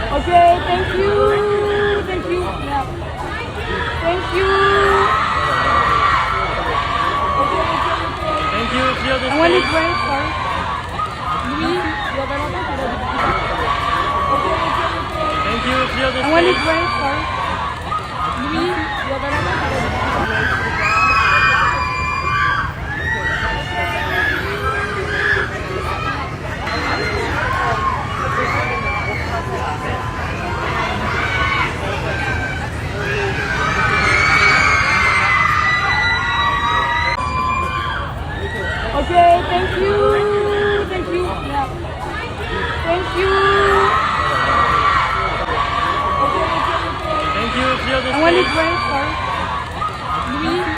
Okay, thank you. Thank you. Yeah. Thank you. Thank you, clear the I want it stage. right, sorry. Louis, you have another? Thank you, clear the I want it stage. right, sorry. Louis, you have another? Okay, thank you. Thank you. Yeah. Thank you. Thank you, clear the I want it stage. right, sorry. Louis.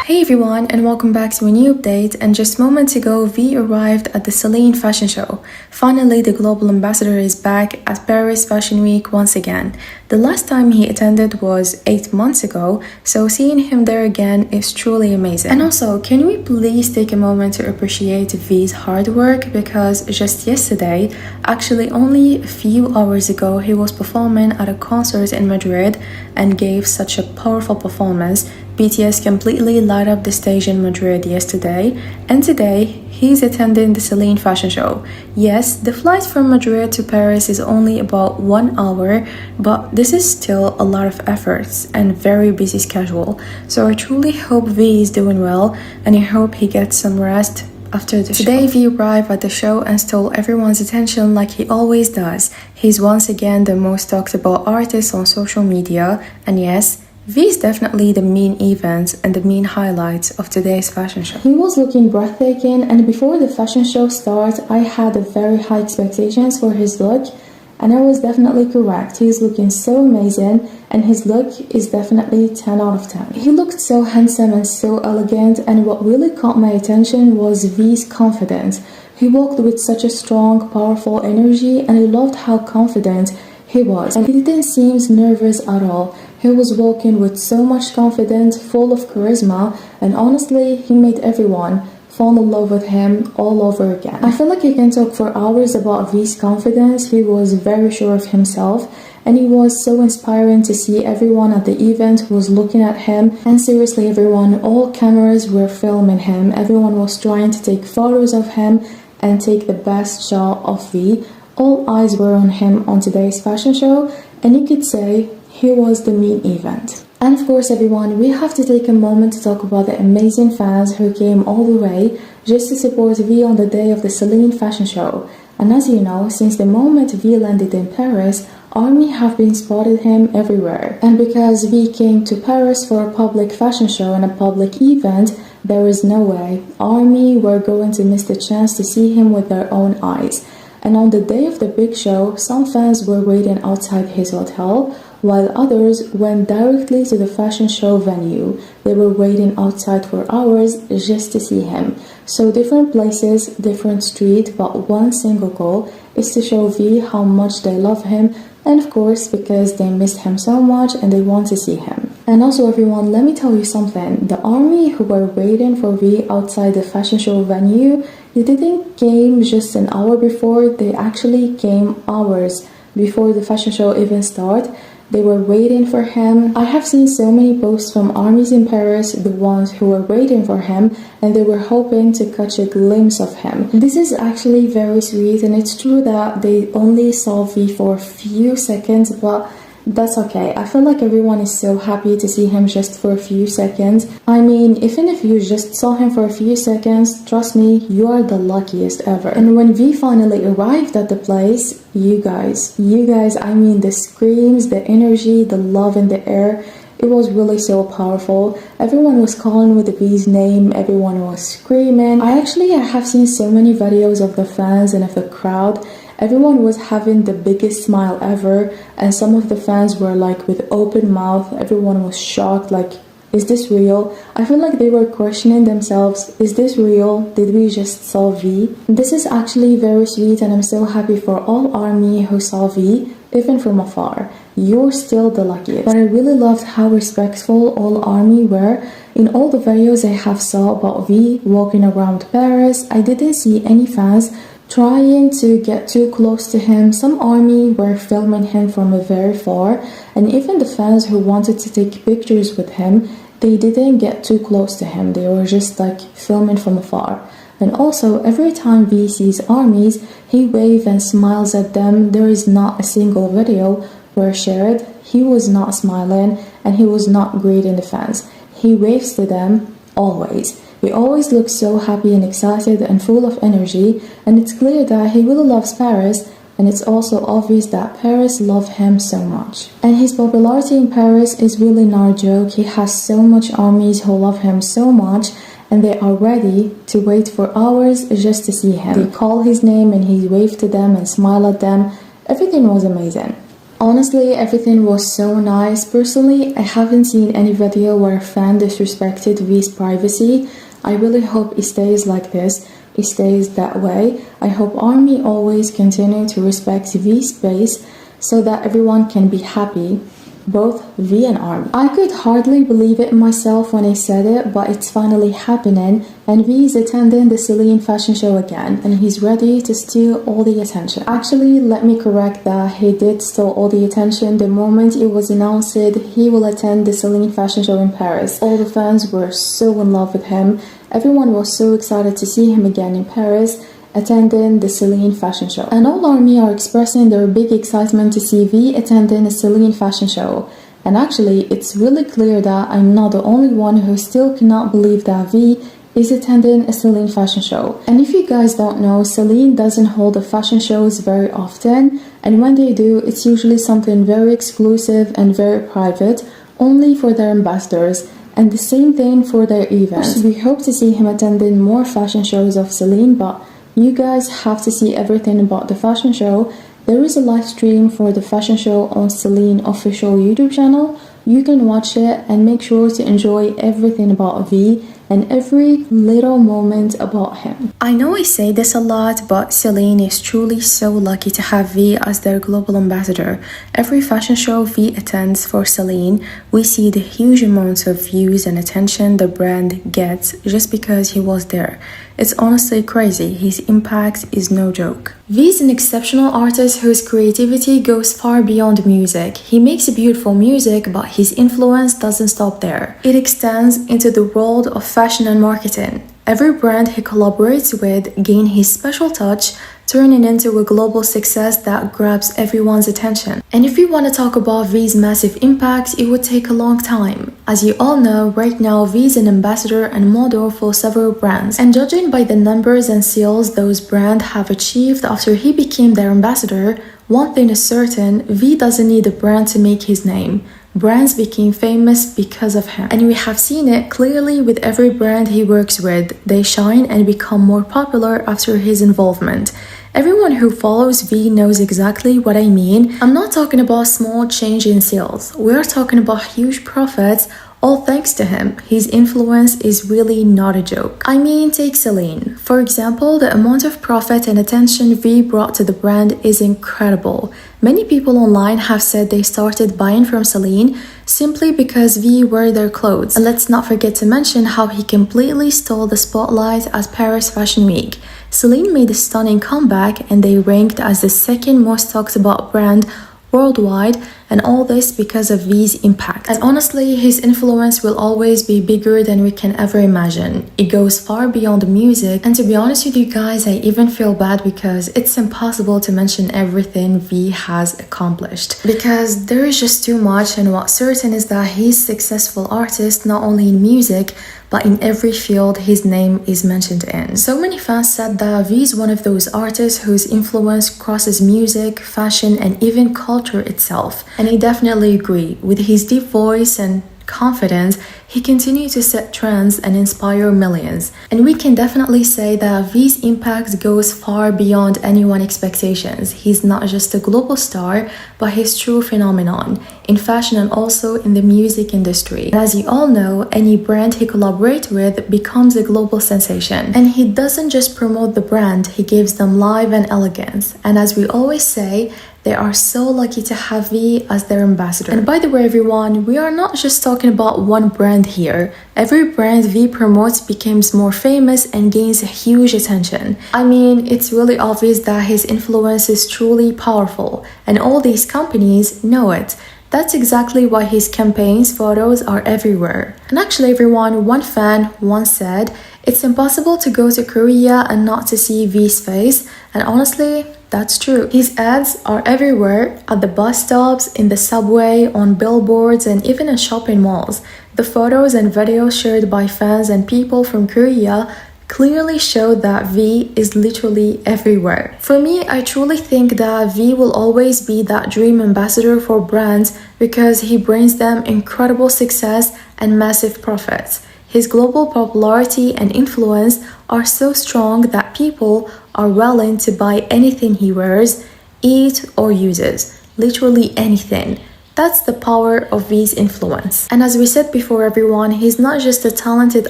Hey everyone, and welcome back to a new update. And just moments ago, V arrived at the Celine fashion show. Finally, the global ambassador is back at Paris Fashion Week once again. The last time he attended was 8 months ago, so seeing him there again is truly amazing. And also, can we please take a moment to appreciate V's hard work, because just yesterday, actually only a few hours ago, he was performing at a concert in Madrid and gave such a powerful performance. BTS completely light up the stage in Madrid yesterday, and today he's attending the Celine fashion show. Yes, the flight from Madrid to Paris is only about 1 hour, but this is still a lot of efforts and very busy schedule. So I truly hope V is doing well, and I hope he gets some rest after the show. Today V arrived at the show and stole everyone's attention like he always does. He's once again the most talked about artist on social media, and yes, V is definitely the main event and the main highlights of today's fashion show. He was looking breathtaking, and before the fashion show starts, I had a very high expectations for his look, and I was definitely correct. He's looking so amazing, and his look is definitely 10 out of 10. He looked so handsome and so elegant, and what really caught my attention was V's confidence. He walked with such a strong, powerful energy, and I loved how confident he was, and he didn't seem nervous at all. He was walking with so much confidence, full of charisma, and honestly, he made everyone fall in love with him all over again. I feel like I can talk for hours about V's confidence. He was very sure of himself, and it was so inspiring to see everyone at the event who was looking at him. And seriously, everyone, all cameras were filming him. Everyone was trying to take photos of him and take the best shot of V. All eyes were on him on today's fashion show, and you could say he was the main event. And of course, everyone, we have to take a moment to talk about the amazing fans who came all the way just to support V on the day of the Celine fashion show. And as you know, since the moment V landed in Paris, ARMY have been spotted him everywhere. And because V came to Paris for a public fashion show and a public event, there is no way ARMY were going to miss the chance to see him with their own eyes. And on the day of the big show, some fans were waiting outside his hotel, while others went directly to the fashion show venue. They were waiting outside for hours just to see him. So different places, different street, but one single goal is to show V how much they love him, and of course because they missed him so much and they want to see him. And also everyone, let me tell you something. The ARMY who were waiting for V outside the fashion show venue, they didn't came just an hour before, they actually came hours before the fashion show even started. They were waiting for him. I have seen so many posts from ARMYs in Paris, the ones who were waiting for him, and they were hoping to catch a glimpse of him. This is actually very sweet, and it's true that they only saw V for a few seconds, but that's okay. I feel like everyone is so happy to see him just for a few seconds. I mean, even if you just saw him for a few seconds, trust me, you are the luckiest ever. And when V finally arrived at the place, you guys, I mean the screams, the energy, the love in the air, it was really so powerful. Everyone was calling with V's name, everyone was screaming. I have seen so many videos of the fans and of the crowd. Everyone was having the biggest smile ever, and some of the fans were like with open mouth. Everyone was shocked, like, is this real? I feel like they were questioning themselves, is this real? Did we just saw V? This is actually very sweet, and I'm so happy for all ARMY who saw V, even from afar. You're still the luckiest. But I really loved how respectful all ARMY were. In all the videos I have saw about V walking around Paris, I didn't see any fans trying to get too close to him. Some ARMY were filming him from a very far, and even the fans who wanted to take pictures with him, they didn't get too close to him. They were just like filming from afar. And also, every time V sees ARMYs, he waves and smiles at them. There is not a single video where shared he was not smiling and he was not greeting the fans. He waves to them always. He always looks so happy and excited and full of energy, and it's clear that he really loves Paris, and it's also obvious that Paris loves him so much. And his popularity in Paris is really not a joke. He has so much ARMYs who love him so much, and they are ready to wait for hours just to see him. They call his name and he waves to them and smile at them. Everything was amazing. Honestly, everything was so nice. Personally, I haven't seen any video where a fan disrespected V's privacy. I really hope it stays like this, it stays that way. I hope ARMY always continue to respect V's space so that everyone can be happy, both V and ARMY. I could hardly believe it myself when I said it, but it's finally happening, and V is attending the Celine fashion show again, and he's ready to steal all the attention. Actually, let me correct that, he did steal all the attention the moment it was announced he will attend the Celine fashion show in Paris. All the fans were so in love with him. Everyone was so excited to see him again in Paris, attending the Celine fashion show. And all ARMY are expressing their big excitement to see V attending a Celine fashion show. And actually, it's really clear that I'm not the only one who still cannot believe that V is attending a Celine fashion show. And if you guys don't know, Celine doesn't hold the fashion shows very often, and when they do, it's usually something very exclusive and very private, only for their ambassadors. And the same thing for their events. We hope to see him attending more fashion shows of Celine, but you guys have to see everything about the fashion show. There is a live stream for the fashion show on Celine official YouTube channel. You can watch it and make sure to enjoy everything about V and every little moment about him. I know I say this a lot, but Celine is truly so lucky to have V as their global ambassador. Every fashion show V attends for Celine, we see the huge amounts of views and attention the brand gets just because he was there. It's honestly crazy. His impact is no joke. V is an exceptional artist whose creativity goes far beyond music. He makes beautiful music, but his influence doesn't stop there. It extends into the world of fashion and marketing. Every brand he collaborates with gains his special touch, turning into a global success that grabs everyone's attention. And if we want to talk about V's massive impact, it would take a long time. As you all know, right now V is an ambassador and model for several brands. And judging by the numbers and sales those brands have achieved after he became their ambassador, one thing is certain, V doesn't need a brand to make his name. Brands became famous because of him. And we have seen it clearly with every brand he works with. They shine and become more popular after his involvement. Everyone who follows V knows exactly what I mean. I'm not talking about small change in sales. We are talking about huge profits, all thanks to him. His influence is really not a joke. I mean, take Celine. For example, the amount of profit and attention V brought to the brand is incredible. Many people online have said they started buying from Celine simply because V wore their clothes. And let's not forget to mention how he completely stole the spotlight at Paris Fashion Week. Celine made a stunning comeback and they ranked as the second most talked about brand worldwide, and all this because of V's impact. And honestly, his influence will always be bigger than we can ever imagine. It goes far beyond music, and to be honest with you guys, I even feel bad because it's impossible to mention everything V has accomplished because there is just too much. And what's certain is that he's a successful artist not only in music but in every field his name is mentioned in. So many fans said that V is one of those artists whose influence crosses music, fashion, and even culture itself. And I definitely agree. With his deep voice and confidence, he continues to set trends and inspire millions. And we can definitely say that V's impact goes far beyond anyone's expectations. He's not just a global star, but he's true phenomenon in fashion and also in the music industry. And as you all know, any brand he collaborates with becomes a global sensation. And he doesn't just promote the brand, he gives them life and elegance. And as we always say, they are so lucky to have V as their ambassador. And by the way, everyone, we are not just talking about one brand here. Every brand V promotes becomes more famous and gains huge attention. I mean, it's really obvious that his influence is truly powerful, and all these companies know it. That's exactly why his campaigns photos are everywhere. And actually, everyone, one fan once said, it's impossible to go to Korea and not to see V's face, and honestly, that's true. His ads are everywhere, at the bus stops, in the subway, on billboards, and even in shopping malls. The photos and videos shared by fans and people from Korea clearly show that V is literally everywhere. For me, I truly think that V will always be that dream ambassador for brands because he brings them incredible success and massive profits. His global popularity and influence are so strong that people are willing to buy anything he wears, eats, or uses. Literally anything. That's the power of V's influence. And as we said before, everyone, he's not just a talented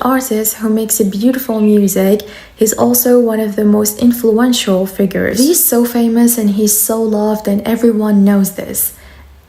artist who makes a beautiful music, he's also one of the most influential figures. V's so famous and he's so loved, and everyone knows this.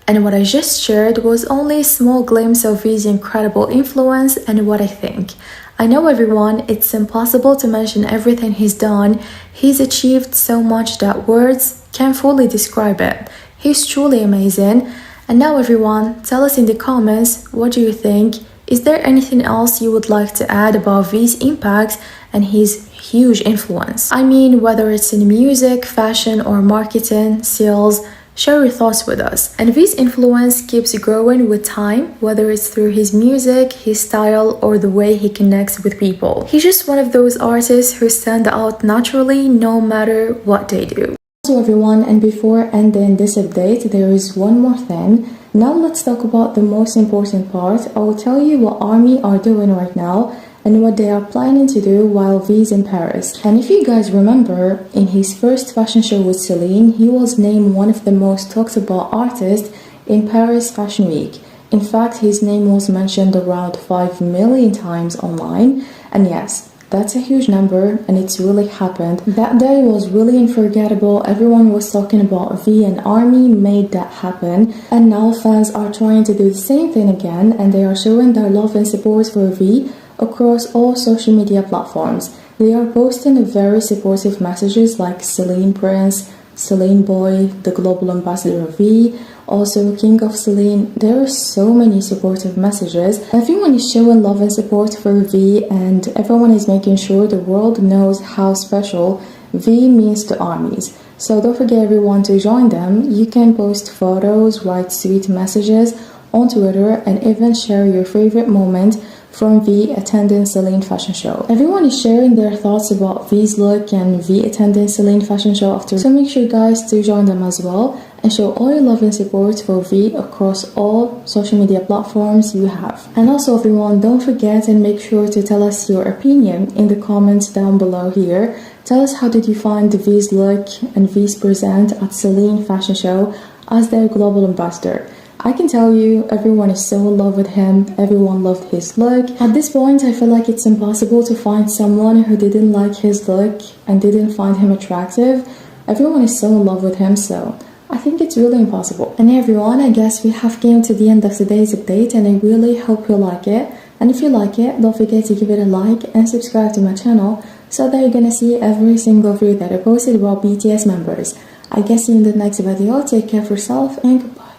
And what I just shared was only a small glimpse of V's incredible influence and what I think. I know, everyone, it's impossible to mention everything he's done. He's achieved so much that words can't fully describe it. He's truly amazing. And now, everyone, tell us in the comments, what do you think? Is there anything else you would like to add about V's impact and his huge influence? I mean, whether it's in music, fashion, or marketing, sales, share your thoughts with us. And V's influence keeps growing with time, whether it's through his music, his style, or the way he connects with people. He's just one of those artists who stand out naturally no matter what they do. Also, everyone, and before ending this update, there is one more thing. Now let's talk about the most important part. I will tell you what ARMY are doing right now and what they are planning to do while V's in Paris. And if you guys remember, in his first fashion show with Celine, he was named one of the most talked about artists in Paris Fashion Week. In fact, his name was mentioned around 5 million times online. And yes, that's a huge number, and it's really happened. That day was really unforgettable. Everyone was talking about V, and ARMY made that happen. And now fans are trying to do the same thing again, and they are showing their love and support for V across all social media platforms. They are posting very supportive messages like Celine Prince, Celine Boy, the global ambassador of V, also King of Celine. There are so many supportive messages. Everyone is showing love and support for V, and everyone is making sure the world knows how special V means to armies. So don't forget everyone to join them. You can post photos, write sweet messages on Twitter, and even share your favorite moment from V attending Celine fashion show. Everyone is sharing their thoughts about V's look and V attending Celine fashion show after. So make sure guys to join them as well and show all your love and support for V across all social media platforms you have. And also everyone, don't forget and make sure to tell us your opinion in the comments down below here. Tell us how did you find V's look and V's present at Celine fashion show as their global ambassador. I can tell you, everyone is so in love with him, everyone loved his look. At this point, I feel like it's impossible to find someone who didn't like his look and didn't find him attractive. Everyone is so in love with him, so I think it's really impossible. And everyone, I guess we have came to the end of today's update, and I really hope you like it. And if you like it, don't forget to give it a like and subscribe to my channel so that you're gonna see every single video that I posted about BTS members. I guess see you in the next video. Take care of yourself and goodbye.